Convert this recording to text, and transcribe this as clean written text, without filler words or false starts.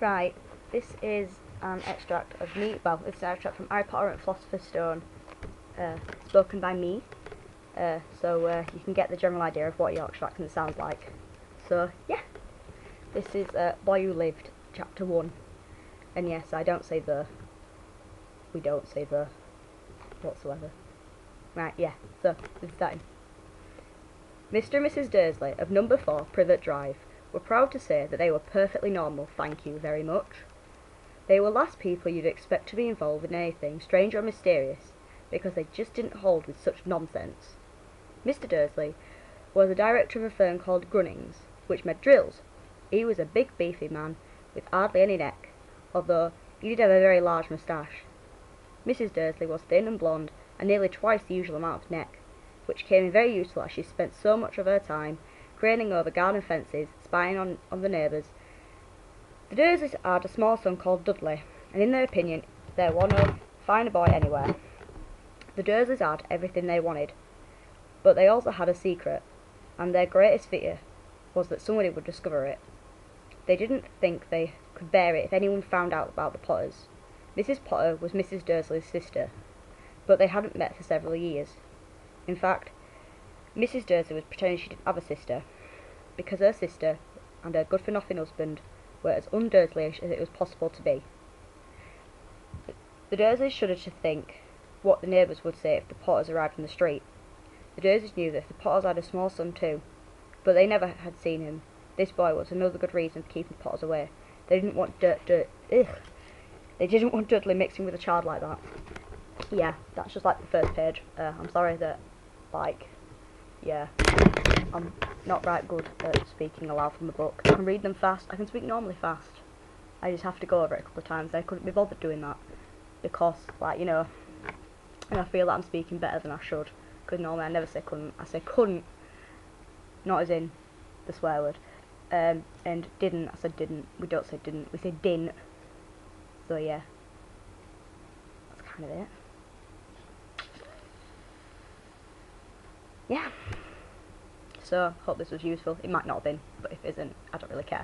Right, this is an extract of me, well, it's an extract from Harry Potter and Philosopher's Stone, spoken by me, so you can get the general idea of what a Yorkshire accent sounds like. So, yeah, this is Boy Who Lived, chapter 1, and yes, I don't say the, we don't say the, whatsoever. Right, yeah, so, this is starting. Mr. and Mrs. Dursley of number 4 Privet Drive were proud to say that they were perfectly normal, thank you very much. They were last people you'd expect to be involved in anything strange or mysterious, because they just didn't hold with such nonsense. Mr. Dursley was the director of a firm called Grunnings, which made drills. He was a big beefy man, with hardly any neck, although he did have a very large moustache. Mrs. Dursley was thin and blonde, and nearly twice the usual amount of neck, which came in very useful as she spent so much of her time craning over garden fences, spying on the neighbours. The Dursleys had a small son called Dudley, and in their opinion there was no finer boy anywhere. The Dursleys had everything they wanted, but they also had a secret, and their greatest fear was that somebody would discover it. They didn't think they could bear it if anyone found out about the Potters. Mrs. Potter was Mrs. Dursley's sister, but they hadn't met for several years. In fact, Mrs. Dursley was pretending she didn't have a sister, because her sister and her good-for-nothing husband were as un-Dursleyish as it was possible to be. The Dursleys shuddered to think what the neighbours would say if the Potters arrived in the street. The Dursleys knew that if the Potters had a small son too, but they never had seen him. This boy was another good reason for keeping the Potters away. They didn't want They didn't want Dudley mixing with a child like that. Yeah, that's just like the first page. I'm sorry that, like, yeah, I'm not right good at speaking aloud from the book. I can read them fast, I can speak normally fast. I just have to go over it a couple of times. I couldn't be bothered doing that, because, like, you know, and I feel that I'm speaking better than I should, because normally I never say couldn't, I say couldn't, not as in the swear word, and didn't, I said didn't, we don't say didn't, we say didn't, so yeah, that's kind of it. Yeah, so hope this was useful. It might not have been, but if it isn't, I don't really care.